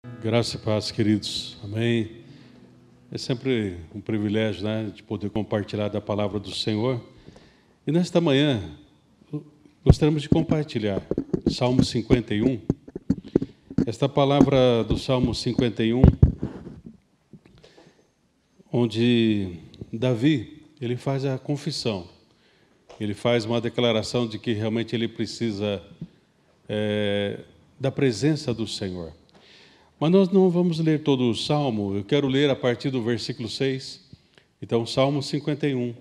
Graça e paz, queridos. Amém. É sempre um privilégio, de poder compartilhar da palavra do Senhor. E nesta manhã, gostaríamos de compartilhar Salmo 51. Esta palavra do Salmo 51, onde Davi, ele faz a confissão. Ele faz uma declaração de que realmente ele precisa da presença do Senhor. Mas nós não vamos ler todo o Salmo, eu quero ler a partir do versículo 6. Então, Salmo 51,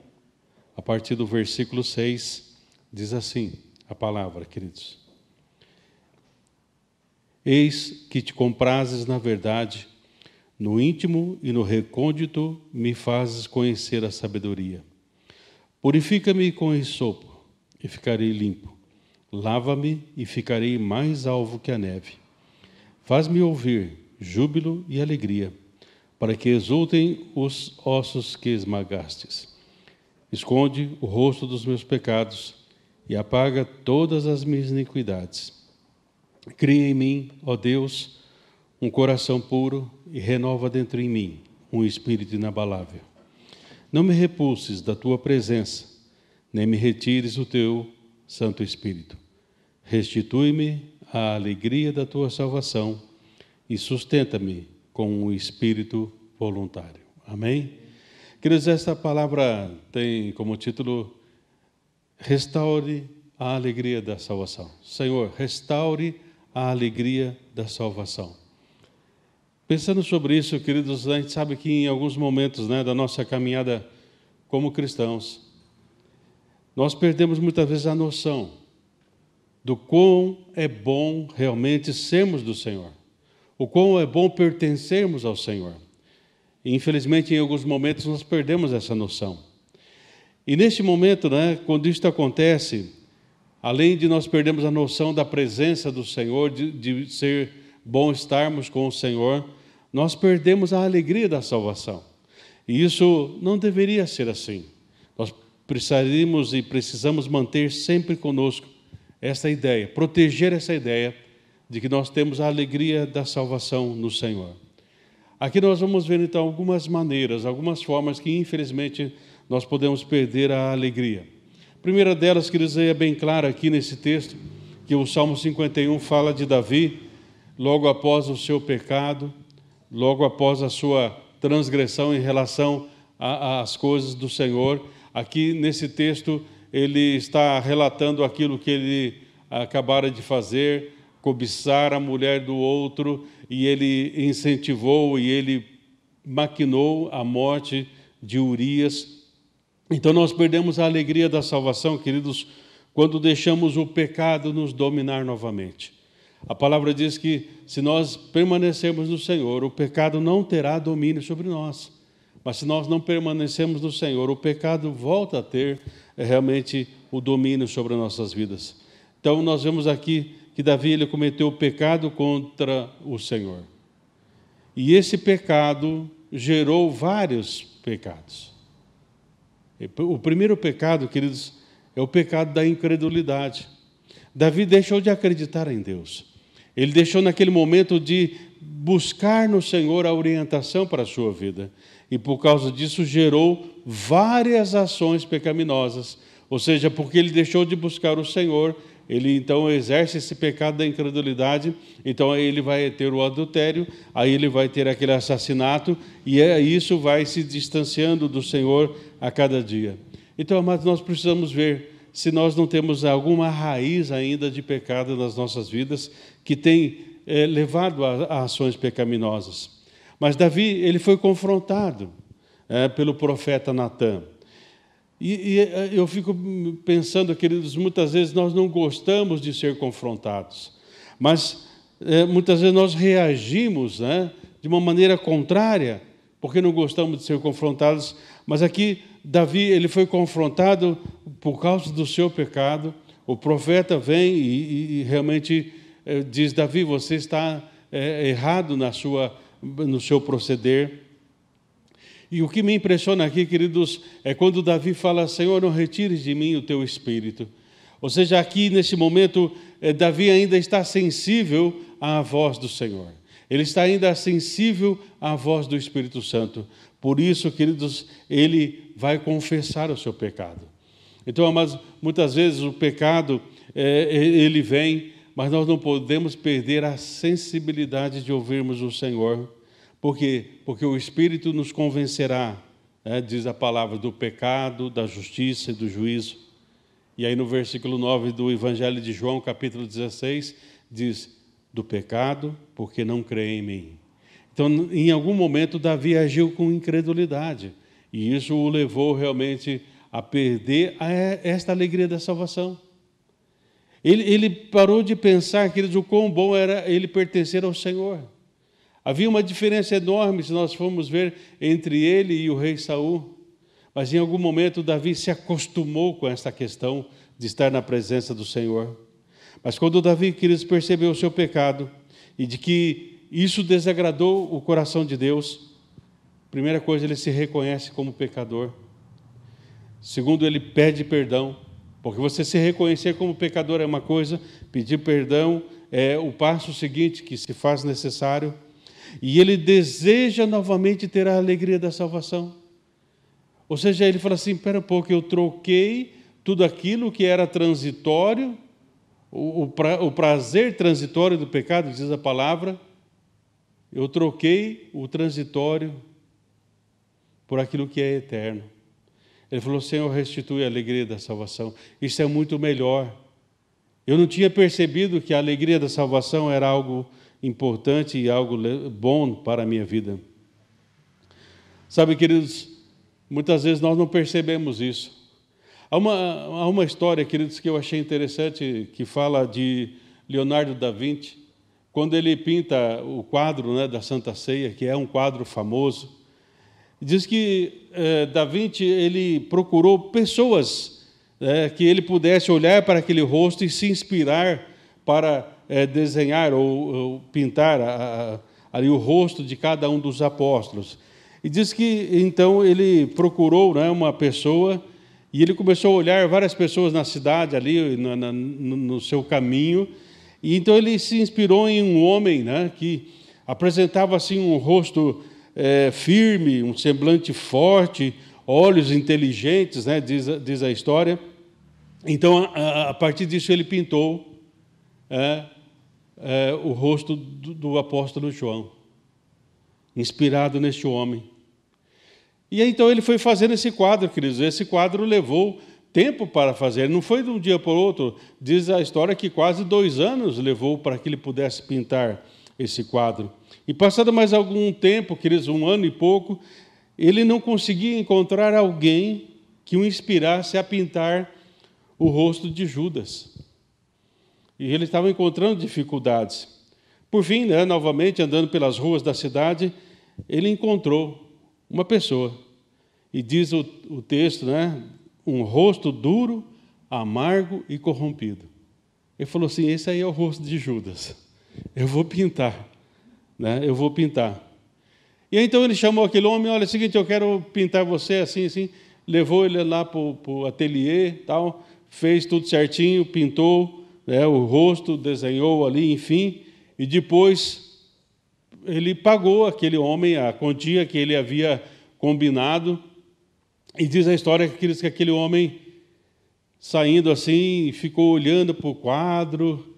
a partir do versículo 6, diz assim a palavra, queridos. Eis que te comprases na verdade, no íntimo e no recôndito me fazes conhecer a sabedoria. Purifica-me com esopo e ficarei limpo. Lava-me e ficarei mais alvo que a neve. Faz-me ouvir júbilo e alegria, para que exultem os ossos que esmagastes. Esconde o rosto dos meus pecados e apaga todas as minhas iniquidades. Cria em mim, ó Deus, um coração puro e renova dentro em mim um espírito inabalável. Não me repulses da tua presença, nem me retires o teu Santo Espírito. Restitui-me a alegria da tua salvação e sustenta-me com um espírito voluntário. Amém? Queridos, esta palavra tem como título Restaure a alegria da salvação. Senhor, restaure a alegria da salvação. Pensando sobre isso, queridos, a gente sabe que em alguns momentos da nossa caminhada como cristãos, nós perdemos muitas vezes a noção do quão é bom realmente sermos do Senhor, o quão é bom pertencermos ao Senhor. E, infelizmente, em alguns momentos nós perdemos essa noção. E neste momento, quando isto acontece, além de nós perdermos a noção da presença do Senhor, de ser bom estarmos com o Senhor, nós perdemos a alegria da salvação. E isso não deveria ser assim. Nós precisaríamos e precisamos manter sempre conosco essa ideia, proteger essa ideia de que nós temos a alegria da salvação no Senhor. Aqui nós vamos ver então algumas maneiras, algumas formas que infelizmente nós podemos perder a alegria. A primeira delas, queridos, é bem clara aqui nesse texto, que o Salmo 51 fala de Davi, logo após o seu pecado, logo após a sua transgressão em relação às coisas do Senhor. Aqui nesse texto ele está relatando aquilo que ele acabara de fazer, cobiçar a mulher do outro, e ele incentivou e ele maquinou a morte de Urias. Então nós perdemos a alegria da salvação, queridos, quando deixamos o pecado nos dominar novamente. A palavra diz que se nós permanecermos no Senhor, o pecado não terá domínio sobre nós. Mas se nós não permanecemos no Senhor, o pecado volta a ter realmente o domínio sobre as nossas vidas. Então nós vemos aqui que Davi ele cometeu o pecado contra o Senhor. E esse pecado gerou vários pecados. O primeiro pecado, queridos, é o pecado da incredulidade. Davi deixou de acreditar em Deus. Ele deixou naquele momento de buscar no Senhor a orientação para a sua vida. E por causa disso gerou várias ações pecaminosas. Ou seja, porque ele deixou de buscar o Senhor, ele então exerce esse pecado da incredulidade, então aí ele vai ter o adultério, aí ele vai ter aquele assassinato, e isso vai se distanciando do Senhor a cada dia. Então, amados, nós precisamos ver se nós não temos alguma raiz ainda de pecado nas nossas vidas que tem levado a ações pecaminosas. Mas Davi, ele foi confrontado pelo profeta Natã. E eu fico pensando, queridos, muitas vezes nós não gostamos de ser confrontados, mas muitas vezes nós reagimos de uma maneira contrária, porque não gostamos de ser confrontados. Mas aqui, Davi, ele foi confrontado por causa do seu pecado. O profeta vem e realmente diz: Davi, você está errado no seu proceder. E o que me impressiona aqui, queridos, é quando Davi fala: Senhor, não retires de mim o teu espírito. Ou seja, aqui nesse momento, Davi ainda está sensível à voz do Senhor. Ele está ainda sensível à voz do Espírito Santo. Por isso, queridos, ele vai confessar o seu pecado. Então, amados, muitas vezes o pecado, ele vem, mas nós não podemos perder a sensibilidade de ouvirmos o Senhor. Por quê? Porque o Espírito nos convencerá, diz a palavra, do pecado, da justiça e do juízo. E aí no versículo 9 do Evangelho de João, capítulo 16, diz, do pecado, porque não crê em mim. Então, em algum momento, Davi agiu com incredulidade. E isso o levou realmente a perder esta alegria da salvação. Ele parou de pensar, queridos, o quão bom era ele pertencer ao Senhor. Havia uma diferença enorme, se nós formos ver, entre ele e o rei Saul. Mas em algum momento Davi se acostumou com essa questão de estar na presença do Senhor. Mas quando Davi, queridos, percebeu o seu pecado e de que isso desagradou o coração de Deus, primeira coisa, ele se reconhece como pecador. Segundo, ele pede perdão. Porque você se reconhecer como pecador é uma coisa, pedir perdão é o passo seguinte que se faz necessário. E ele deseja novamente ter a alegria da salvação. Ou seja, ele fala assim, espera um pouco, eu troquei tudo aquilo que era transitório, o prazer transitório do pecado, diz a palavra, eu troquei o transitório por aquilo que é eterno. Ele falou, Senhor, restitui a alegria da salvação. Isso é muito melhor. Eu não tinha percebido que a alegria da salvação era algo importante e algo bom para a minha vida. Sabe, queridos, muitas vezes nós não percebemos isso. Há uma história, queridos, que eu achei interessante, que fala de Leonardo da Vinci, quando ele pinta o quadro, da Santa Ceia, que é um quadro famoso. Diz que Da Vinci ele procurou pessoas que ele pudesse olhar para aquele rosto e se inspirar para desenhar ou pintar ali o rosto de cada um dos apóstolos. E diz que então ele procurou uma pessoa e ele começou a olhar várias pessoas na cidade ali no seu caminho. E então ele se inspirou em um homem que apresentava assim um rosto firme, um semblante forte, olhos inteligentes, diz a história. Então, a partir disso, ele pintou o rosto do apóstolo João, inspirado neste homem. E aí, então ele foi fazendo esse quadro, queridos. Esse quadro levou tempo para fazer, não foi de um dia para o outro. Diz a história que quase 2 anos levou para que ele pudesse pintar esse quadro. E passado mais algum tempo, queridos, 1 ano e pouco, ele não conseguia encontrar alguém que o inspirasse a pintar o rosto de Judas. E ele estava encontrando dificuldades. Por fim, novamente, andando pelas ruas da cidade, ele encontrou uma pessoa. E diz o texto, um rosto duro, amargo e corrompido. Ele falou assim, esse aí é o rosto de Judas. Eu vou pintar. Eu vou pintar. E aí, então ele chamou aquele homem, olha, é o seguinte, eu quero pintar você assim, assim. Levou ele lá para o ateliê, tal, fez tudo certinho, pintou o rosto, desenhou ali, enfim. E depois ele pagou aquele homem a quantia que ele havia combinado. E diz a história que aquele homem, saindo assim, ficou olhando para o quadro,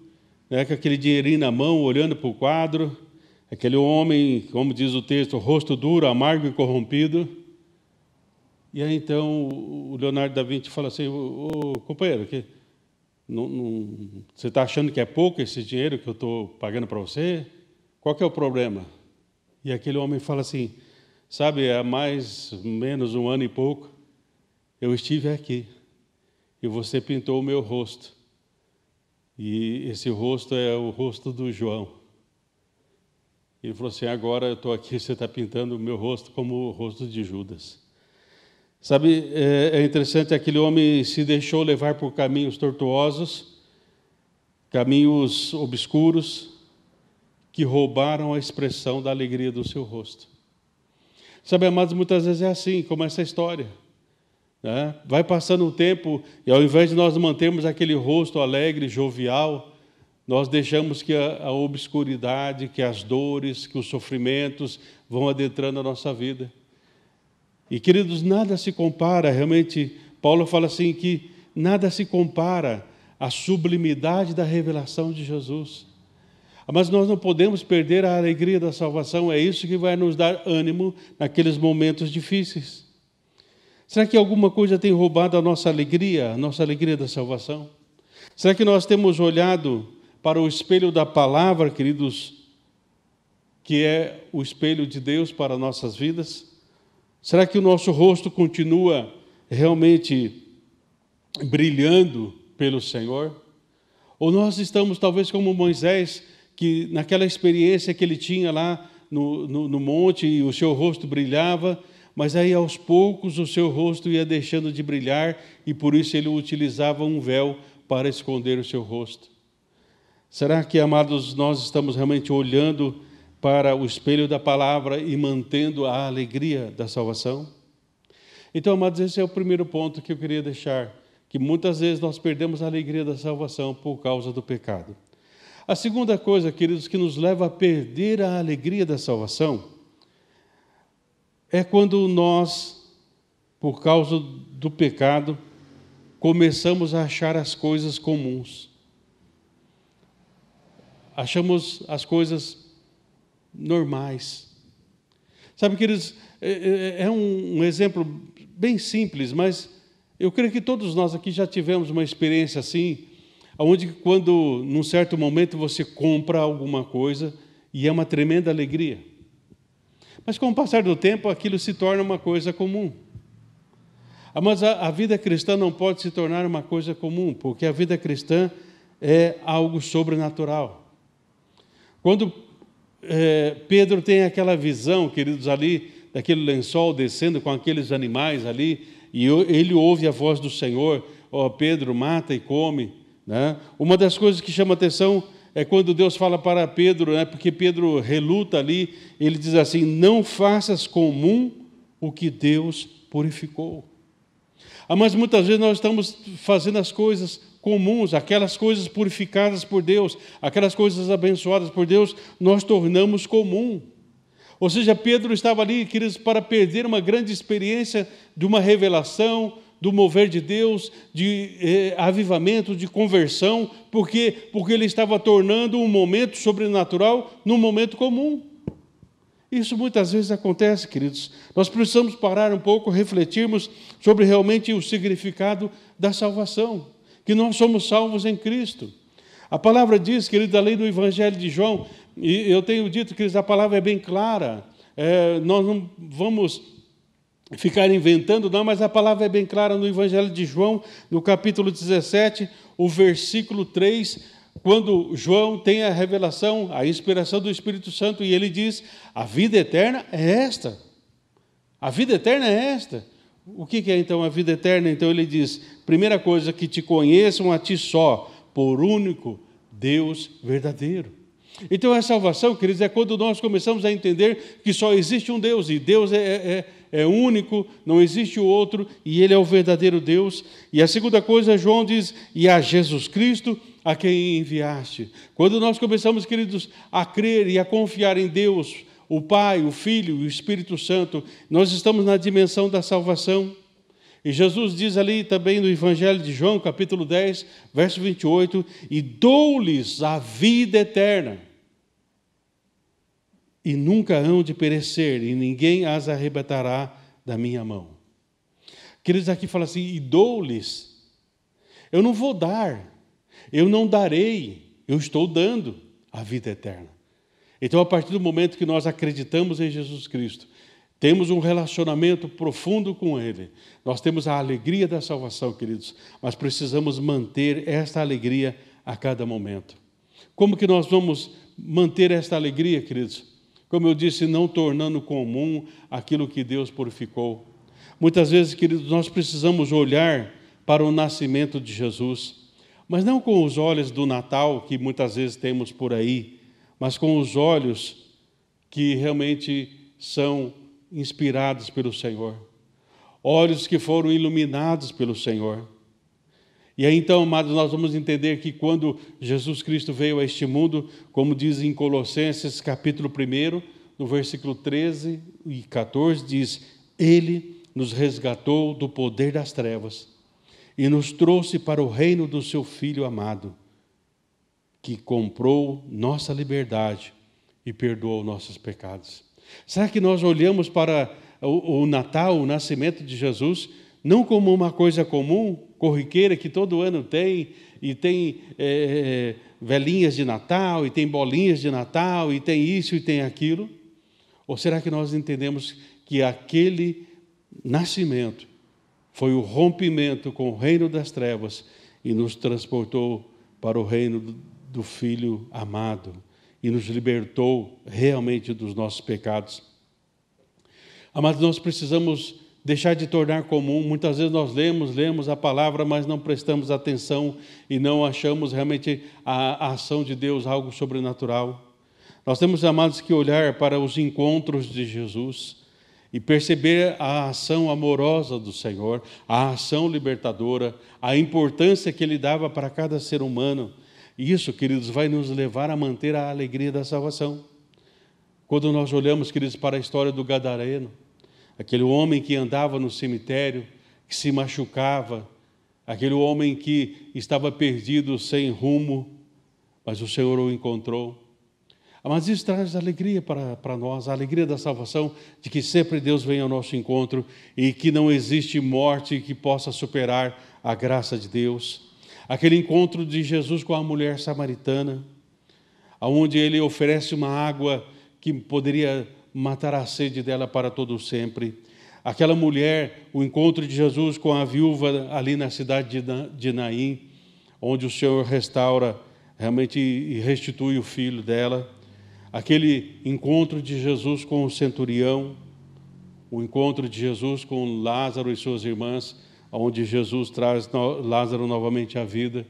com aquele dinheirinho na mão, olhando para o quadro. Aquele homem, como diz o texto, rosto duro, amargo e corrompido. E aí, então, o Leonardo da Vinci fala assim, ô companheiro, você está achando que é pouco esse dinheiro que eu estou pagando para você? Qual que é o problema? E aquele homem fala assim, sabe, há mais ou menos 1 ano e pouco, eu estive aqui e você pintou o meu rosto. E esse rosto é o rosto do João. Ele falou assim, agora eu estou aqui, você está pintando o meu rosto como o rosto de Judas. Sabe, é interessante, aquele homem se deixou levar por caminhos tortuosos, caminhos obscuros, que roubaram a expressão da alegria do seu rosto. Sabe, amados, muitas vezes é assim, como essa história. Vai passando o tempo, e ao invés de nós mantermos aquele rosto alegre, jovial, nós deixamos que a obscuridade, que as dores, que os sofrimentos vão adentrando a nossa vida. E, queridos, nada se compara, realmente, Paulo fala assim, que nada se compara à sublimidade da revelação de Jesus. Mas nós não podemos perder a alegria da salvação, é isso que vai nos dar ânimo naqueles momentos difíceis. Será que alguma coisa tem roubado a nossa alegria da salvação? Será que nós temos olhado para o espelho da palavra, queridos, que é o espelho de Deus para nossas vidas? Será que o nosso rosto continua realmente brilhando pelo Senhor? Ou nós estamos talvez como Moisés, que naquela experiência que ele tinha lá no monte, e o seu rosto brilhava, mas aí aos poucos o seu rosto ia deixando de brilhar, e por isso ele utilizava um véu para esconder o seu rosto. Será que, amados, nós estamos realmente olhando para o espelho da palavra e mantendo a alegria da salvação? Então, amados, esse é o primeiro ponto que eu queria deixar, que muitas vezes nós perdemos a alegria da salvação por causa do pecado. A segunda coisa, queridos, que nos leva a perder a alegria da salvação é quando nós, por causa do pecado, começamos a achar as coisas comuns. Achamos as coisas normais. Sabe, queridos, é um exemplo bem simples, mas eu creio que todos nós aqui já tivemos uma experiência assim, onde quando, num certo momento, você compra alguma coisa e é uma tremenda alegria. Mas com o passar do tempo, aquilo se torna uma coisa comum. Mas a vida cristã não pode se tornar uma coisa comum, porque a vida cristã é algo sobrenatural. Quando Pedro tem aquela visão, queridos, ali, daquele lençol descendo com aqueles animais ali, e ele ouve a voz do Senhor, Pedro, mata e come, né? Uma das coisas que chama atenção é quando Deus fala para Pedro, né, porque Pedro reluta ali, ele diz assim, não faças comum o que Deus purificou. Mas muitas vezes nós estamos fazendo as coisas comuns, aquelas coisas purificadas por Deus, aquelas coisas abençoadas por Deus, nós tornamos comum. Ou seja, Pedro estava ali, queridos, para perder uma grande experiência de uma revelação, do mover de Deus, de avivamento, de conversão, porque ele estava tornando um momento sobrenatural num momento comum. Isso muitas vezes acontece, queridos. Nós precisamos parar um pouco, refletirmos sobre realmente o significado da salvação, que nós somos salvos em Cristo. A palavra diz, queridos, além do Evangelho de João, e eu tenho dito, queridos, a palavra é bem clara, nós não vamos ficar inventando, não, mas a palavra é bem clara no Evangelho de João, no capítulo 17, o versículo 3, quando João tem a revelação, a inspiração do Espírito Santo, e ele diz, a vida eterna é esta. A vida eterna é esta. O que é então a vida eterna? Então ele diz, primeira coisa, que te conheçam a ti só, por único Deus verdadeiro. Então a salvação, queridos, é quando nós começamos a entender que só existe um Deus, e Deus é único, não existe o outro, e Ele é o verdadeiro Deus. E a segunda coisa, João diz, e a Jesus Cristo, a quem enviaste. Quando nós começamos, queridos, a crer e a confiar em Deus, o Pai, o Filho e o Espírito Santo, nós estamos na dimensão da salvação. E Jesus diz ali também no Evangelho de João, capítulo 10, verso 28, e dou-lhes a vida eterna, e nunca hão de perecer, e ninguém as arrebatará da minha mão. Queridos, aqui fala assim, e dou-lhes. Eu não vou dar, eu não darei, eu estou dando a vida eterna. Então, a partir do momento que nós acreditamos em Jesus Cristo, temos um relacionamento profundo com Ele, nós temos a alegria da salvação, queridos, mas precisamos manter esta alegria a cada momento. Como que nós vamos manter esta alegria, queridos? Como eu disse, não tornando comum aquilo que Deus purificou. Muitas vezes, queridos, nós precisamos olhar para o nascimento de Jesus, mas não com os olhos do Natal, que muitas vezes temos por aí, mas com os olhos que realmente são inspirados pelo Senhor. Olhos que foram iluminados pelo Senhor. E aí então, amados, nós vamos entender que quando Jesus Cristo veio a este mundo, como diz em Colossenses capítulo 1, no versículo 13 e 14, diz: Ele nos resgatou do poder das trevas e nos trouxe para o reino do seu Filho amado, que comprou nossa liberdade e perdoou nossos pecados. Será que nós olhamos para o Natal, o nascimento de Jesus, não como uma coisa comum, corriqueira, que todo ano tem, e tem velhinhas de Natal, e tem bolinhas de Natal, e tem isso e tem aquilo? Ou será que nós entendemos que aquele nascimento foi o rompimento com o reino das trevas e nos transportou para o reino do Filho amado e nos libertou realmente dos nossos pecados? Amados, nós precisamos deixar de tornar comum. Muitas vezes nós lemos a palavra, mas não prestamos atenção e não achamos realmente a ação de Deus algo sobrenatural. Nós temos, amados, que olhar para os encontros de Jesus e perceber a ação amorosa do Senhor, a ação libertadora, a importância que Ele dava para cada ser humano. E isso, queridos, vai nos levar a manter a alegria da salvação. Quando nós olhamos, queridos, para a história do Gadareno, aquele homem que andava no cemitério, que se machucava, aquele homem que estava perdido, sem rumo, mas o Senhor o encontrou. Mas isso traz alegria para nós, a alegria da salvação, de que sempre Deus vem ao nosso encontro e que não existe morte que possa superar a graça de Deus. Aquele encontro de Jesus com a mulher samaritana, onde Ele oferece uma água que poderia matar a sede dela para todo sempre. Aquela mulher, o encontro de Jesus com a viúva ali na cidade de Naim, onde o Senhor restaura realmente e restitui o filho dela. Aquele encontro de Jesus com o centurião, o encontro de Jesus com Lázaro e suas irmãs, onde Jesus traz Lázaro novamente à vida.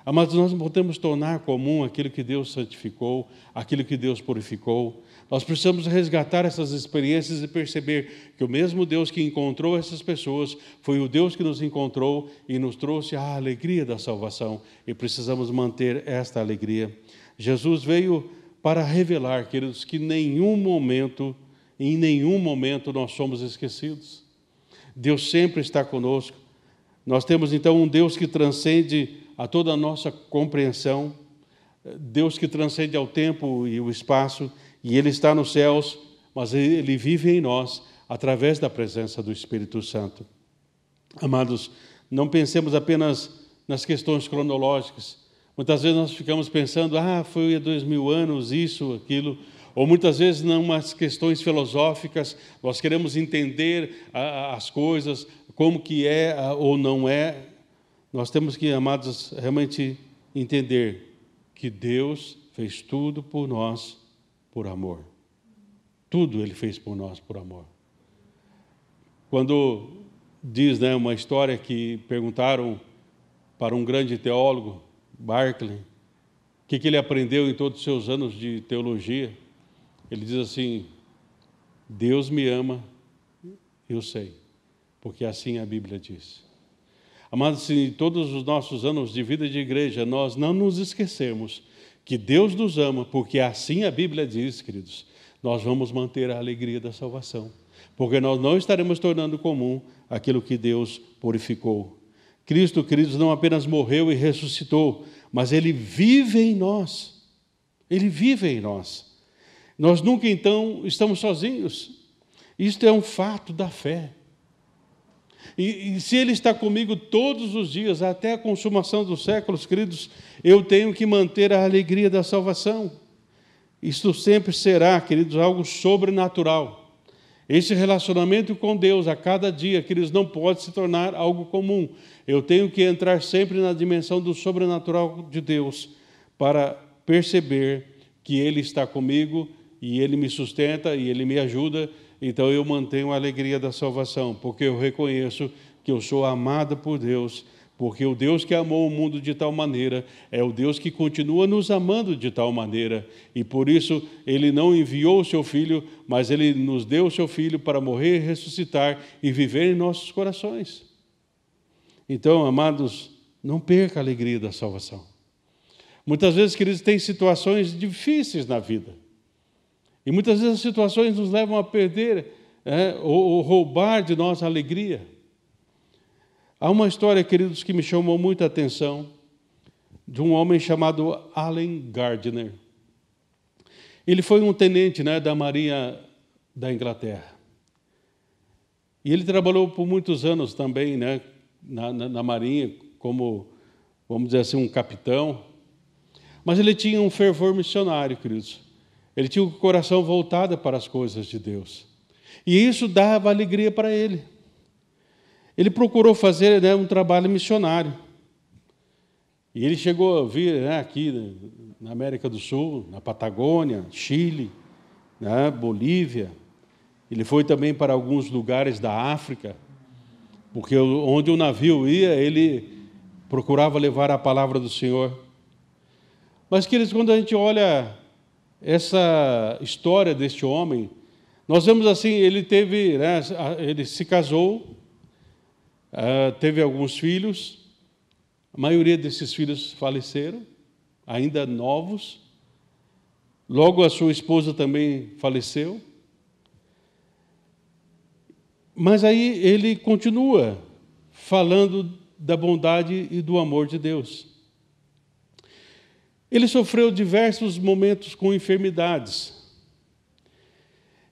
Mas nós não podemos tornar comum aquilo que Deus santificou, aquilo que Deus purificou. Nós precisamos resgatar essas experiências e perceber que o mesmo Deus que encontrou essas pessoas foi o Deus que nos encontrou e nos trouxe a alegria da salvação. E precisamos manter esta alegria. Jesus veio para revelar, queridos, que em nenhum momento nós somos esquecidos. Deus sempre está conosco. Nós temos então um Deus que transcende a toda a nossa compreensão, Deus que transcende ao tempo e o espaço, e Ele está nos céus, mas Ele vive em nós através da presença do Espírito Santo. Amados, não pensemos apenas nas questões cronológicas. Muitas vezes nós ficamos pensando, foi há 2000 anos, isso, aquilo, ou muitas vezes não umas questões filosóficas, nós queremos entender as coisas, como que é ou não é. Nós temos que, amados, realmente entender que Deus fez tudo por nós, por amor. Tudo Ele fez por nós, por amor. Quando diz, uma história que perguntaram para um grande teólogo, Barclay, o que ele aprendeu em todos os seus anos de teologia, ele diz assim: Deus me ama, eu sei, porque assim a Bíblia diz. Amados, se em todos os nossos anos de vida de igreja nós não nos esquecermos que Deus nos ama, porque assim a Bíblia diz, queridos, nós vamos manter a alegria da salvação, porque nós não estaremos tornando comum aquilo que Deus purificou. Cristo, queridos, não apenas morreu e ressuscitou, mas Ele vive em nós. Ele vive em nós. Nós nunca, então, estamos sozinhos. Isto é um fato da fé. E se Ele está comigo todos os dias, até a consumação dos séculos, queridos, eu tenho que manter a alegria da salvação. Isto sempre será, queridos, algo sobrenatural. Esse relacionamento com Deus a cada dia, queridos, não pode se tornar algo comum. Eu tenho que entrar sempre na dimensão do sobrenatural de Deus para perceber que Ele está comigo e Ele me sustenta e Ele me ajuda. Então eu mantenho a alegria da salvação, porque eu reconheço que eu sou amado por Deus, porque o Deus que amou o mundo de tal maneira é o Deus que continua nos amando de tal maneira, e por isso Ele não enviou o Seu Filho, mas Ele nos deu o Seu Filho para morrer e ressuscitar e viver em nossos corações. Então, amados, Não perca a alegria da salvação. Muitas vezes, queridos, tem situações difíceis na vida. E muitas vezes as situações nos levam a perder ou roubar de nós a alegria. Há uma história, queridos, que me chamou muita atenção, de um homem chamado Allen Gardiner. Ele foi um tenente, da Marinha da Inglaterra. E ele trabalhou por muitos anos também, na Marinha, como, vamos dizer assim, um capitão. Mas ele tinha um fervor missionário, queridos. Ele tinha o coração voltado para as coisas de Deus. E isso dava alegria para ele. Ele procurou fazer um trabalho missionário. E ele chegou a vir aqui na América do Sul, na Patagônia, Chile, Bolívia. Ele foi também para alguns lugares da África, porque onde o navio ia, ele procurava levar a palavra do Senhor. Mas, queridos, quando a gente olha essa história deste homem, nós vemos assim, ele se casou, teve alguns filhos, a maioria desses filhos faleceram, ainda novos. Logo a sua esposa também faleceu. Mas aí ele continua falando da bondade e do amor de Deus. Ele sofreu diversos momentos com enfermidades.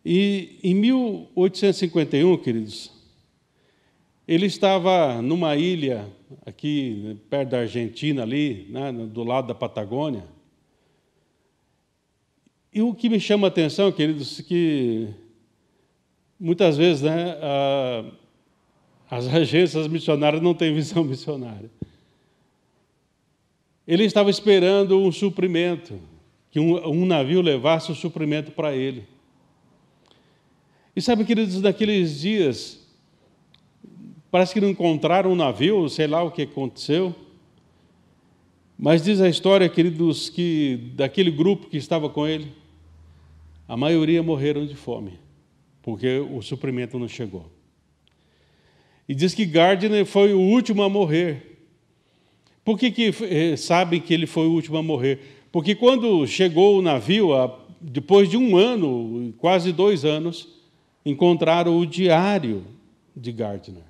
E em 1851, queridos, ele estava numa ilha aqui perto da Argentina, ali, do lado da Patagônia. E o que me chama a atenção, queridos, que muitas vezes as agências missionárias não têm visão missionária. Ele estava esperando um suprimento, que um navio levasse o suprimento para ele. E sabe, queridos, naqueles dias, parece que não encontraram um navio, sei lá o que aconteceu. Mas diz a história, queridos, que daquele grupo que estava com ele, a maioria morreram de fome, porque o suprimento não chegou. E diz que Gardiner foi o último a morrer. Por que sabem que ele foi o último a morrer? Porque quando chegou o navio, depois de 1 ano, quase 2 anos, encontraram o diário de Gardiner.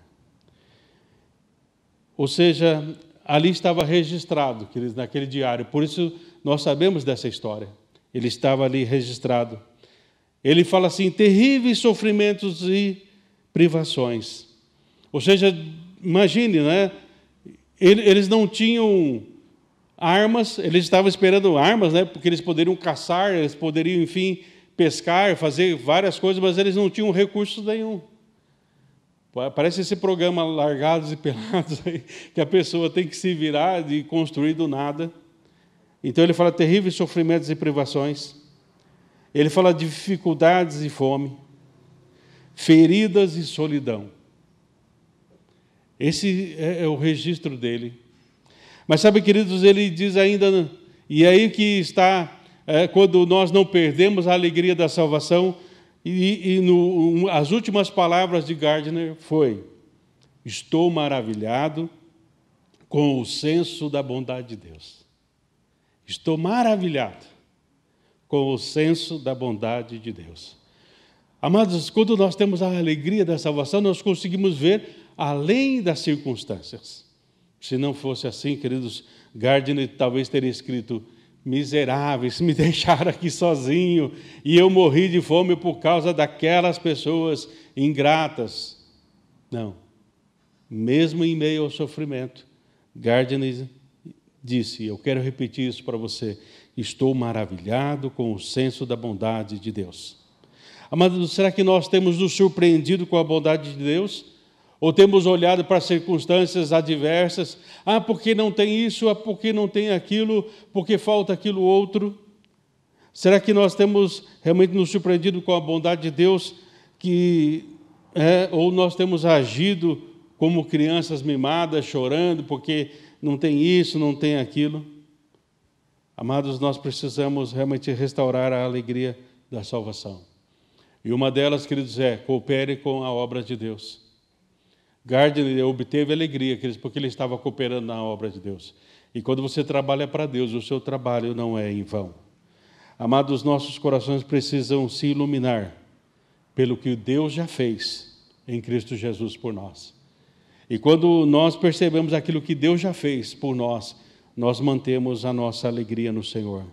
Ou seja, ali estava registrado, queridos, naquele diário. Por isso nós sabemos dessa história. Ele estava ali registrado. Ele fala assim: terríveis sofrimentos e privações. Ou seja, imagine, Eles não tinham armas, eles estavam esperando armas, porque eles poderiam caçar, eles poderiam, enfim, pescar, fazer várias coisas, mas eles não tinham recursos nenhum. Parece esse programa Largados e Pelados, aí, que a pessoa tem que se virar e construir do nada. Então ele fala terríveis sofrimentos e privações. Ele fala de dificuldades e fome, feridas e solidão. Esse é o registro dele. Mas sabe, queridos, ele diz ainda, e aí que está, quando nós não perdemos a alegria da salvação, as últimas palavras de Gardiner foi: estou maravilhado com o senso da bondade de Deus. Estou maravilhado com o senso da bondade de Deus. Amados, quando nós temos a alegria da salvação, nós conseguimos ver além das circunstâncias. Se não fosse assim, queridos, Gardiner talvez teria escrito: miseráveis, me deixaram aqui sozinho e eu morri de fome por causa daquelas pessoas ingratas. Não. Mesmo em meio ao sofrimento, Gardiner disse, eu quero repetir isso para você: estou maravilhado com o senso da bondade de Deus. Amados, será que nós temos nos surpreendido com a bondade de Deus? Ou temos olhado para circunstâncias adversas? Porque não tem isso, porque não tem aquilo, porque falta aquilo outro? Será que nós temos realmente nos surpreendido com a bondade de Deus, ou nós temos agido como crianças mimadas, chorando, porque não tem isso, não tem aquilo? Amados, nós precisamos realmente restaurar a alegria da salvação. E uma delas, queridos, coopere com a obra de Deus. Gardner obteve alegria, queridos, porque ele estava cooperando na obra de Deus. E quando você trabalha para Deus, o seu trabalho não é em vão. Amados, nossos corações precisam se iluminar pelo que Deus já fez em Cristo Jesus por nós. E quando nós percebemos aquilo que Deus já fez por nós, nós mantemos a nossa alegria no Senhor,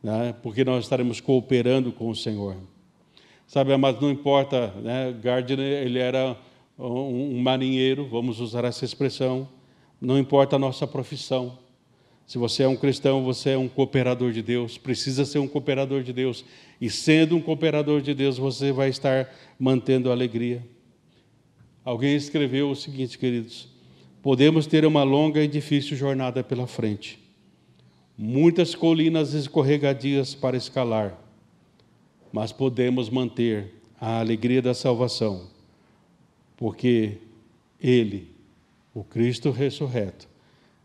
né? Porque nós estaremos cooperando com o Senhor. Sabe, amados, não importa, né? Gardner, ele era um marinheiro, vamos usar essa expressão, não importa a nossa profissão. Se você é um cristão, você é um cooperador de Deus, precisa ser um cooperador de Deus. E sendo um cooperador de Deus, você vai estar mantendo a alegria. Alguém escreveu o seguinte, queridos: podemos ter uma longa e difícil jornada pela frente, muitas colinas escorregadias para escalar, mas podemos manter a alegria da salvação, porque Ele, o Cristo ressurreto,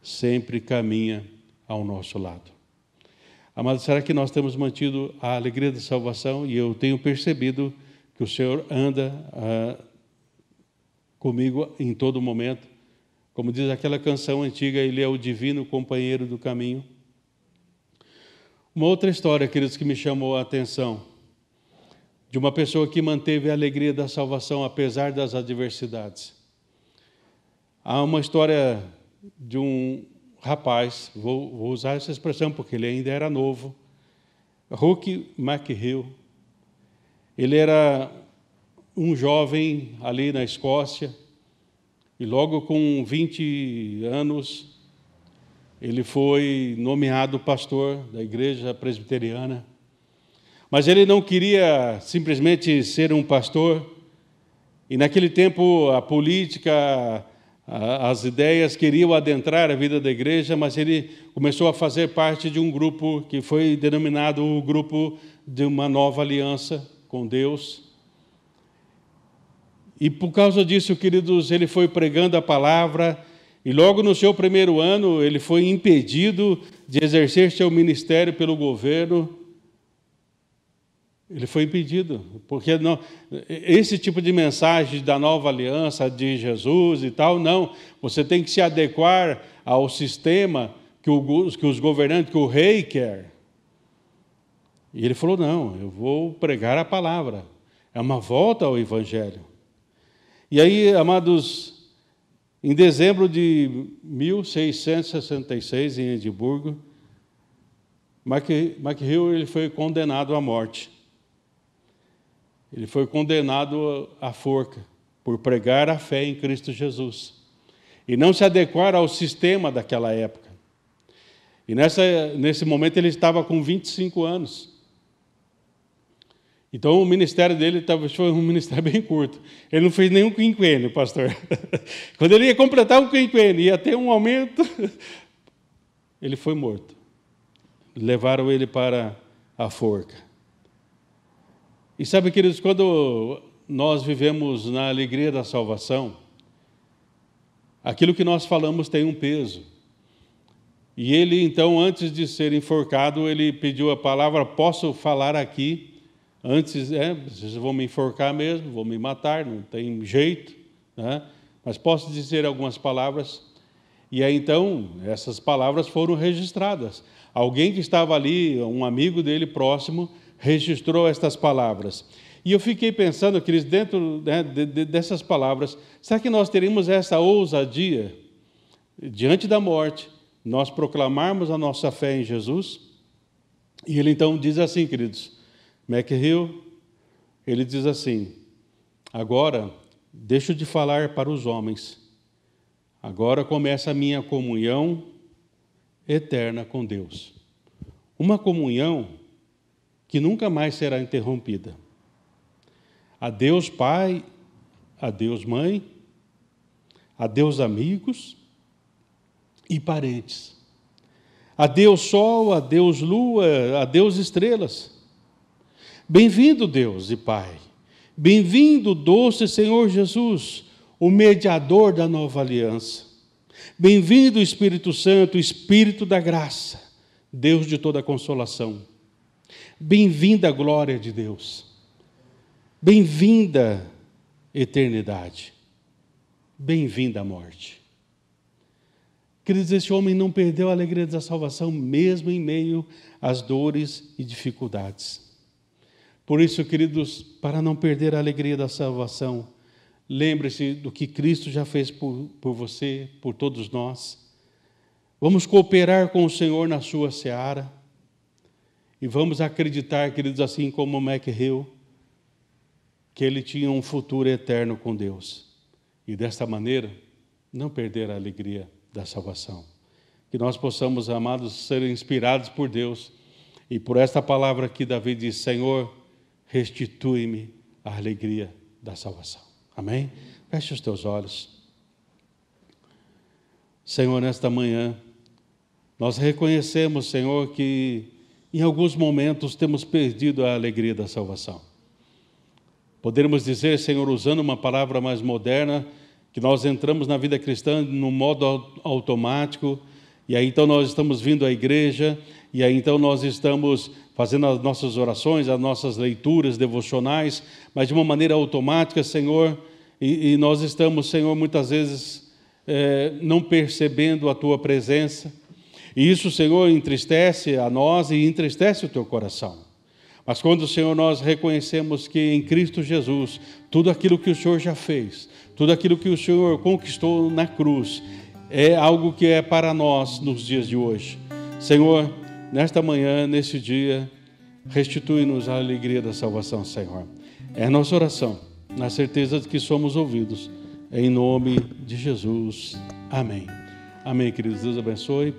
sempre caminha ao nosso lado. Amados, será que nós temos mantido a alegria da salvação? E eu tenho percebido que o Senhor anda comigo em todo momento. Como diz aquela canção antiga, Ele é o divino companheiro do caminho. Uma outra história, queridos, que me chamou a atenção, de uma pessoa que manteve a alegria da salvação apesar das adversidades. Há uma história de um rapaz, vou usar essa expressão porque ele ainda era novo, Hugh McGill. Ele era um jovem ali na Escócia, e logo com 20 anos, ele foi nomeado pastor da igreja presbiteriana. Mas ele não queria simplesmente ser um pastor, e naquele tempo a política, as ideias queriam adentrar a vida da igreja, mas ele começou a fazer parte de um grupo que foi denominado o grupo de uma nova aliança com Deus. E por causa disso, queridos, ele foi pregando a palavra, e logo no seu primeiro ano ele foi impedido de exercer seu ministério pelo governo. Ele foi impedido, porque não, esse tipo de mensagem da nova aliança de Jesus e tal, não. Você tem que se adequar ao sistema que os governantes, que o rei quer. E ele falou, não, eu vou pregar a palavra. É uma volta ao Evangelho. E aí, amados, em dezembro de 1666, em Edimburgo, McGill ele foi condenado à morte. Ele foi condenado à forca por pregar a fé em Cristo Jesus e não se adequar ao sistema daquela época. E nesse momento ele estava com 25 anos. Então o ministério dele talvez foi um ministério bem curto. Ele não fez nenhum quinquênio, pastor. Quando ele ia completar um quinquênio, ia ter um aumento, ele foi morto. Levaram ele para a forca. E sabe, queridos, quando nós vivemos na alegria da salvação, aquilo que nós falamos tem um peso. E ele, então, antes de ser enforcado, ele pediu a palavra, posso falar aqui? Antes, vocês vão me enforcar mesmo, vão me matar, não tem jeito, né? Mas posso dizer algumas palavras. E aí, então, essas palavras foram registradas. Alguém que estava ali, um amigo dele próximo, registrou estas palavras. E eu fiquei pensando, queridos, dentro dessas palavras, será que nós teríamos essa ousadia, diante da morte, nós proclamarmos a nossa fé em Jesus? E ele então diz assim, queridos, McGill, ele diz assim, agora deixo de falar para os homens, agora começa a minha comunhão eterna com Deus. Uma comunhão que nunca mais será interrompida. A Deus Pai, a Deus Mãe, a Deus amigos e parentes. A Deus Sol, a Deus Lua, a Deus Estrelas. Bem-vindo, Deus e Pai. Bem-vindo, doce Senhor Jesus, o mediador da nova aliança. Bem-vindo, Espírito Santo, Espírito da graça, Deus de toda consolação. Bem-vinda a glória de Deus. Bem-vinda eternidade. bem-vinda à morte. Queridos, esse homem não perdeu a alegria da salvação, mesmo em meio às dores e dificuldades. Por isso, queridos, para não perder a alegria da salvação, lembre-se do que Cristo já fez por você, por todos nós. Vamos cooperar com o Senhor na sua seara e vamos acreditar, queridos, assim como McHale, que ele tinha um futuro eterno com Deus. E desta maneira, não perder a alegria da salvação. Que nós possamos, amados, ser inspirados por Deus. E por esta palavra que Davi diz: Senhor, restitui-me a alegria da salvação. Amém? Feche os teus olhos. Senhor, nesta manhã, nós reconhecemos, Senhor, que em alguns momentos temos perdido a alegria da salvação. Poderíamos dizer, Senhor, usando uma palavra mais moderna, que nós entramos na vida cristã no modo automático, e aí então nós estamos vindo à igreja, e aí então nós estamos fazendo as nossas orações, as nossas leituras devocionais, mas de uma maneira automática, Senhor, e nós estamos, Senhor, muitas vezes não percebendo a Tua presença, e isso, Senhor, entristece a nós e entristece o Teu coração. Mas quando, Senhor, nós reconhecemos que em Cristo Jesus, tudo aquilo que o Senhor já fez, tudo aquilo que o Senhor conquistou na cruz, é algo que é para nós nos dias de hoje. Senhor, nesta manhã, nesse dia, restitui-nos a alegria da salvação, Senhor. É a nossa oração, na certeza de que somos ouvidos. Em nome de Jesus. Amém. Amém, queridos. Deus abençoe.